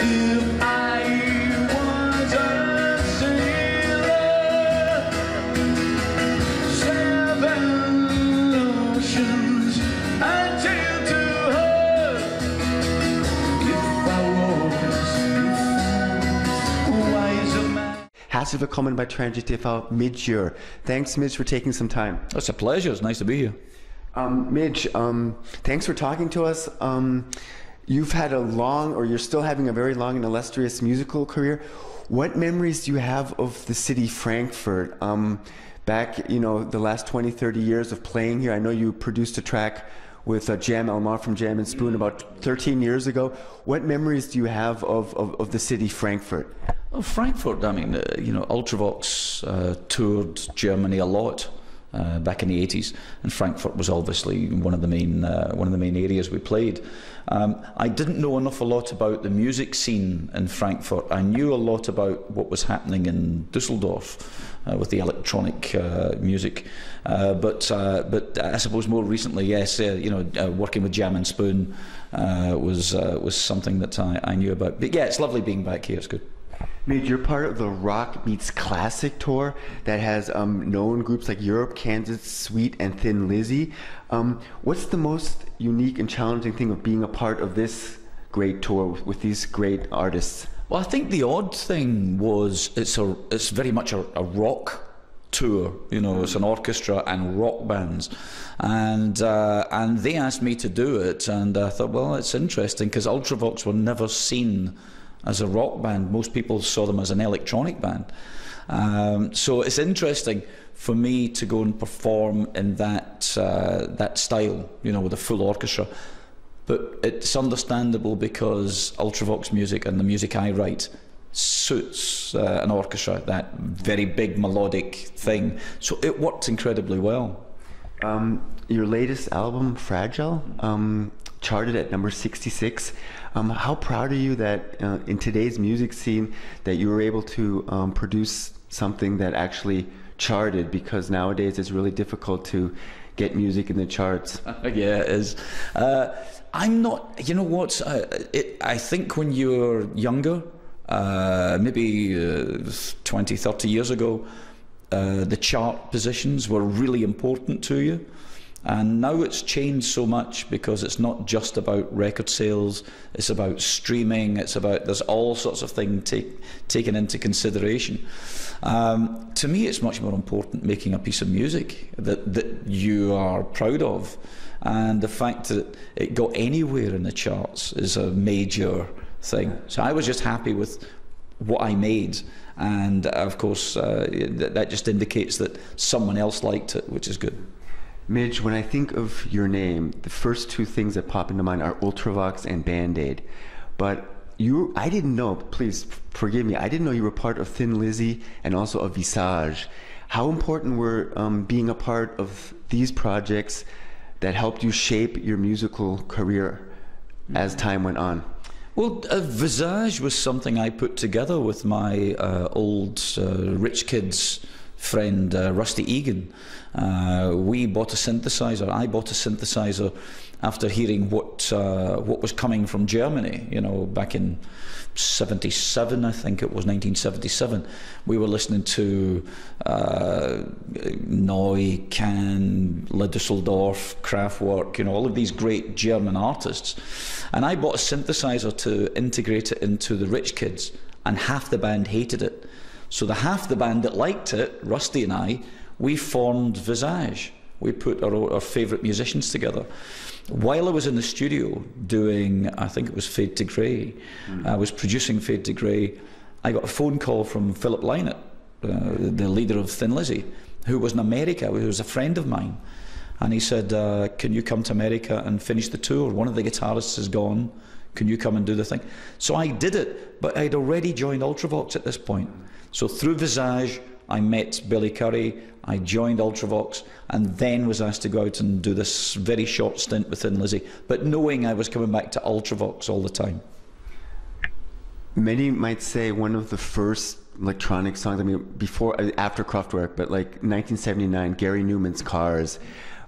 If I was a sailor, 7 oceans I'd sail to her. If I was a wiser man. Herzlich willkommen bei Transit TV, Midge Ure. Thanks, Midge, for taking some time. It's a pleasure. It's nice to be here. Midge, thanks for talking to us. You've had a long, or you're still having a very long and illustrious musical career. What memories do you have of the city Frankfurt? Back, you know, the last 20, 30 years of playing here. I know you produced a track with Jam Elmar from Jam and Spoon about 13 years ago. What memories do you have of the city Frankfurt? Well, Frankfurt, I mean, you know, Ultravox toured Germany a lot back in the 80s, and Frankfurt was obviously one of the main areas we played. I didn't know a lot about the music scene in Frankfurt. I knew a lot about what was happening in Dusseldorf with the electronic music, but I suppose more recently, yes, you know, working with Jam and Spoon was something that I knew about. But yeah, it's lovely being back here. It's good. Midge, you're part of the Rock Meets Classic tour that has known groups like Europe, Kansas, Sweet, and Thin Lizzy. What's the most unique and challenging thing of being a part of this great tour with these great artists? Well, I think the odd thing was it's very much a rock tour. You know, it's an orchestra and rock bands, and they asked me to do it, and I thought, well, it's interesting because Ultravox were never seen as a rock band. Most people saw them as an electronic band. So it's interesting for me to go and perform in that style, you know, with a full orchestra. But it's understandable because Ultravox music and the music I write suits an orchestra, that very big melodic thing. So it worked incredibly well. Your latest album, Fragile, charted at number 66. How proud are you that in today's music scene that you were able to produce something that actually charted, because nowadays it's really difficult to get music in the charts? Yeah, it is. I'm not, you know what, I think when you're younger, maybe 20, 30 years ago, the chart positions were really important to you. And now it's changed so much because it's not just about record sales, it's about streaming, it's about, there's all sorts of things taken into consideration. To me, it's much more important making a piece of music that you are proud of. And the fact that it got anywhere in the charts is a major thing. So I was just happy with what I made. And of course, that just indicates that someone else liked it, which is good. Midge, when I think of your name, the first two things that pop into mind are Ultravox and Band-Aid. But I didn't know, please forgive me, I didn't know you were part of Thin Lizzy and also of Visage. How important were being a part of these projects that helped you shape your musical career as time went on? Well, Visage was something I put together with my old Rich Kids friend Rusty Egan. We bought a synthesizer. I bought a synthesizer after hearing what was coming from Germany. You know, back in '77, I think it was 1977. We were listening to Neu, Can, Le Dusseldorf, Kraftwerk. You know, all of these great German artists. And I bought a synthesizer to integrate it into the Rich Kids, and half the band hated it. So the half the band that liked it, Rusty and I, we formed Visage. We put our favourite musicians together. While I was in the studio doing, I think it was Fade to Grey, I was producing Fade to Grey, I got a phone call from Philip Lynott, the leader of Thin Lizzy, who was in America, who was a friend of mine. And he said, can you come to America and finish the tour? One of the guitarists is gone. Can you come and do the thing? So I did it, but I'd already joined Ultravox at this point. So through Visage, I met Billy Currie, I joined Ultravox, and then was asked to go out and do this very short stint with Thin Lizzy, but knowing I was coming back to Ultravox all the time. Many might say one of the first electronic songs, I mean, after Kraftwerk, but like 1979, Gary Numan's Cars.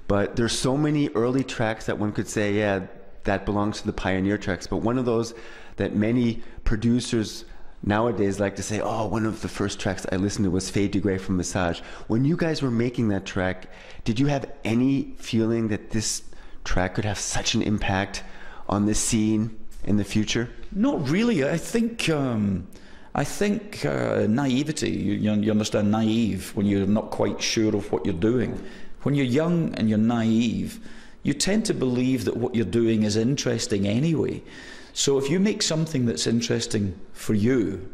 But there's so many early tracks that one could say, yeah, that belongs to the pioneer tracks. But one of those that many producers nowadays like to say, oh, one of the first tracks I listened to was Fade to Grey from Visage. When you guys were making that track, did you have any feeling that this track could have such an impact on this scene in the future? Not really. I think naivety, you understand, naive, when you're not quite sure of what you're doing. When you're young and you're naive, you tend to believe that what you're doing is interesting anyway. So if you make something that's interesting for you,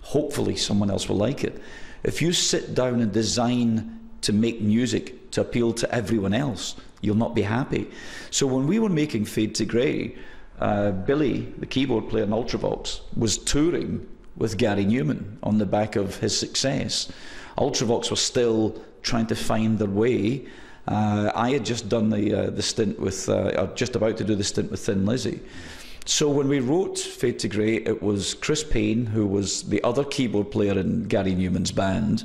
hopefully someone else will like it. If you sit down and design to make music to appeal to everyone else, you'll not be happy. So when we were making Fade to Grey, Billy, the keyboard player in Ultravox, was touring with Gary Newman on the back of his success. Ultravox was still trying to find their way. I had just done the stint with, just about to do the stint with Thin Lizzy. So when we wrote Fade to Grey, it was Chris Payne, who was the other keyboard player in Gary Newman's band,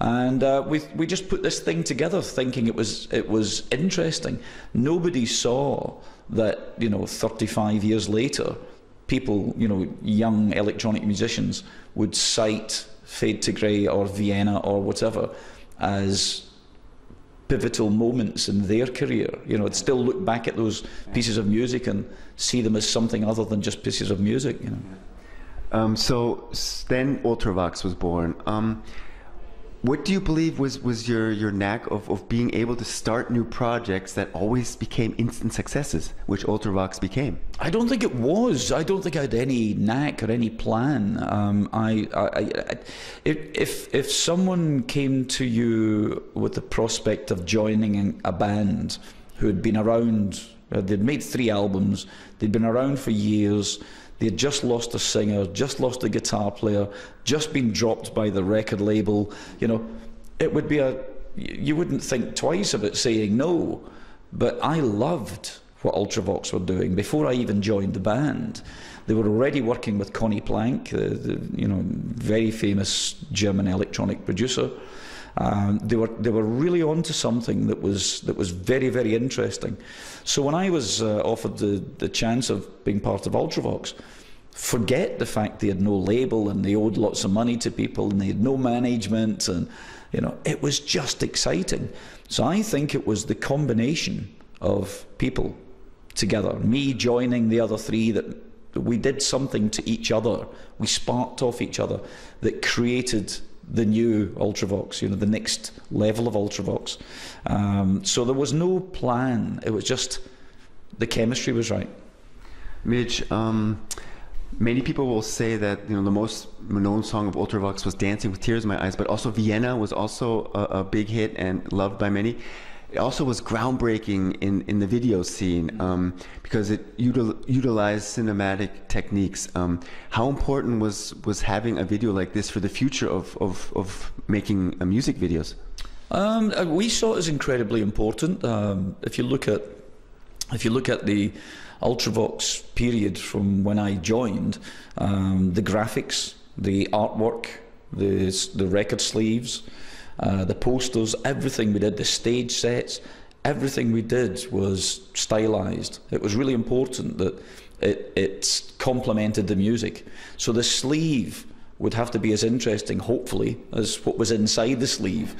and we just put this thing together, thinking it was interesting. Nobody saw that, 35 years later, people, young electronic musicians would cite Fade to Grey or Vienna or whatever as pivotal moments in their career. They'd still look back at those pieces of music and see them as something other than just pieces of music. So then Ultravox was born. What do you believe was your knack of being able to start new projects that always became instant successes, which Ultravox became? I don't think it was. I don't think I had any knack or any plan. If someone came to you with the prospect of joining a band who had been around, they'd made 3 albums, they'd been around for years, they had just lost a singer, just lost a guitar player, just been dropped by the record label, it would be you wouldn't think twice about saying no. But I loved what Ultravox were doing before I even joined the band. They were already working with Conny Plank, the very famous German electronic producer. They were really onto something that was very, very interesting. So when I was offered the chance of being part of Ultravox, forget the fact they had no label and they owed lots of money to people and they had no management, and it was just exciting. So I think it was the combination of people together, me joining the other 3, that we did something to each other, we sparked off each other, that created the new Ultravox, the next level of Ultravox. So there was no plan, it was just the chemistry was right. Midge, many people will say that the most known song of Ultravox was Dancing with Tears in My Eyes, but also Vienna was also a big hit and loved by many. It also was groundbreaking in the video scene because it utilized cinematic techniques. How important was having a video like this for the future of making music videos? We saw it as incredibly important. If you look at the Ultravox period from when I joined, the graphics, the artwork, the record sleeves, the posters, everything we did, the stage sets, everything we did was stylized. It was really important that it complemented the music. So the sleeve would have to be as interesting, hopefully, as what was inside the sleeve.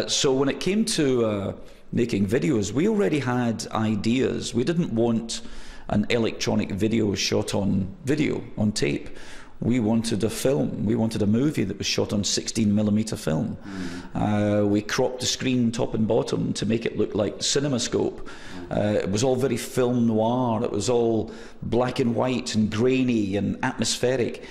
So when it came to making videos, we already had ideas. We didn't want an electronic video shot on video, on tape. We wanted a film. We wanted a movie that was shot on 16mm film. We cropped the screen top and bottom to make it look like CinemaScope. It was all very film noir. It was all black and white and grainy and atmospheric.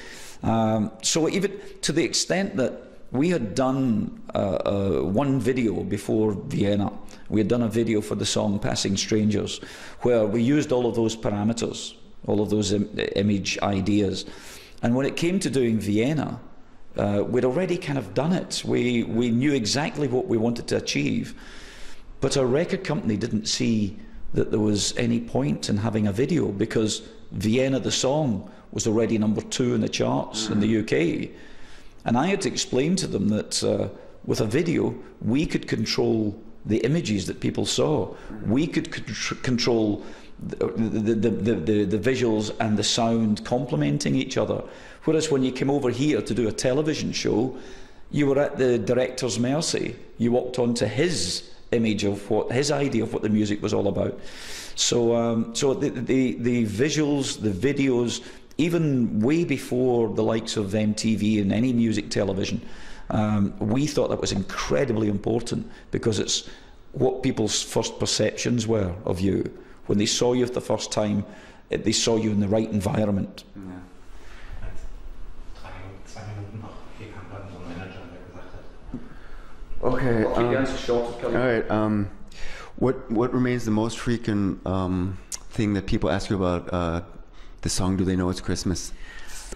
So even to the extent that we had done one video before Vienna. We had done a video for the song Passing Strangers, where we used all of those parameters, all of those image ideas. And when it came to doing Vienna, we'd already kind of done it. We knew exactly what we wanted to achieve, but our record company didn't see that there was any point in having a video, because Vienna, the song, was already #2 in the charts in the UK. And I had to explain to them that with a video, we could control the images that people saw. We could control the visuals and the sound complementing each other. Whereas when you came over here to do a television show, you were at the director's mercy. You walked onto his image of his idea of what the music was all about. So, so the visuals, the videos, even way before the likes of MTV and any music television, we thought that was incredibly important, because it's what people's first perceptions were of you. When they saw you for the first time, they saw you in the right environment. Yeah. Okay. I'll keep the answer short. All right. What remains the most frequent thing that people ask you about the song "Do They Know It's Christmas"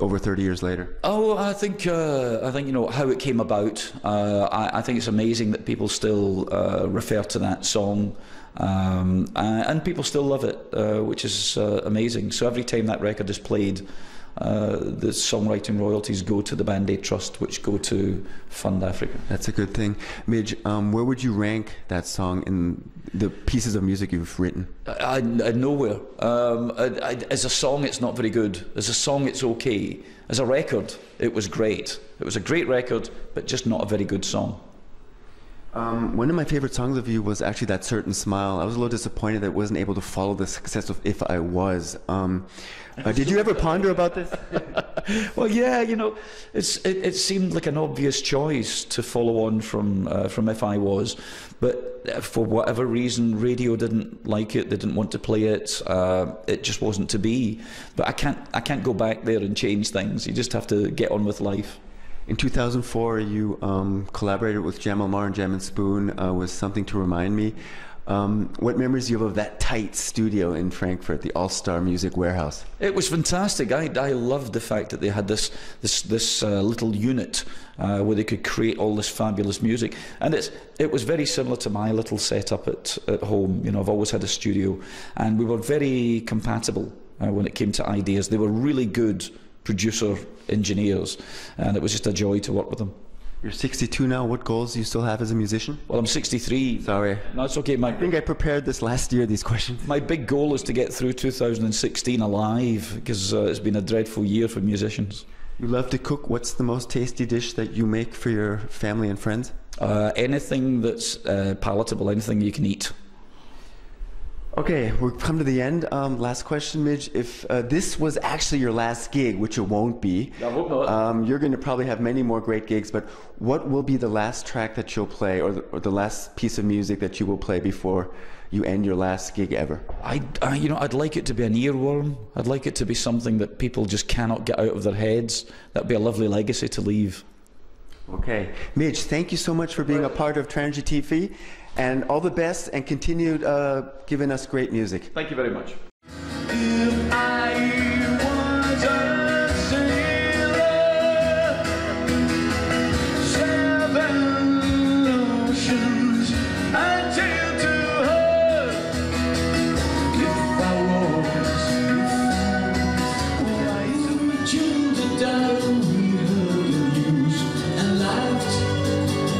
over 30 years later? Oh, I think you know how it came about. I think it's amazing that people still refer to that song, and people still love it, which is amazing. So every time that record is played, the songwriting royalties go to the Band Aid Trust, which go to Fund Africa. That's a good thing. Midge, where would you rank that song in the pieces of music you've written? Nowhere. As a song, it's not very good. As a song, it's okay. As a record, it was great. It was a great record, but just not a very good song. One of my favorite songs of you was actually That Certain Smile. I was a little disappointed that it wasn't able to follow the success of If I Was. Did you ever ponder about this? Well, yeah, you know, it seemed like an obvious choice to follow on from If I Was, but for whatever reason, radio didn't like it. They didn't want to play it. It just wasn't to be. But I can't go back there and change things. You just have to get on with life. In 2004, you collaborated with Jam Elmar and Jam and Spoon with Something to Remind Me. What memories do you have of that tight studio in Frankfurt, the All-Star Music Warehouse? It was fantastic. I loved the fact that they had this little unit where they could create all this fabulous music, and it was very similar to my little setup at home. You know, I've always had a studio, and we were very compatible when it came to ideas. They were really good producer engineers, and it was just a joy to work with them. You're 62 now. What goals do you still have as a musician? Well, I'm 63. Sorry. No, it's okay. I think I prepared this last year, these questions. My big goal is to get through 2016 alive, because it's been a dreadful year for musicians. You love to cook. What's the most tasty dish that you make for your family and friends? Anything that's palatable, anything you can eat. Okay, we've come to the end. Last question, Midge. If this was actually your last gig, which it won't be, I hope not. You're going to probably have many more great gigs, but what will be the last track that you'll play, or the last piece of music that you will play before you end your last gig ever? You know, I'd like it to be an earworm. I'd like it to be something that people just cannot get out of their heads. That'd be a lovely legacy to leave. Okay. Midge, thank you so much for being a part of Transi TV. And all the best, and continue giving us great music. Thank you very much. If I was a sailor, 7 oceans I'd sail to her. If I was wise, we tuned it down, we heard the news and laughed.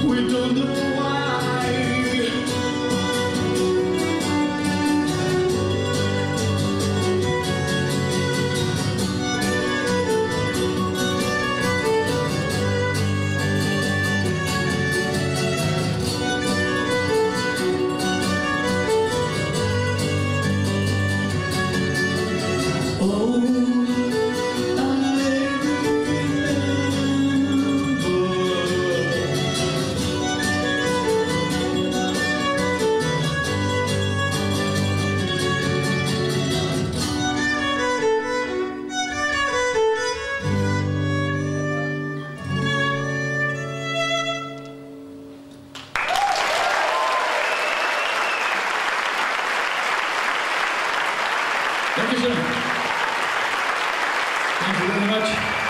We don't know why. Thank you very much.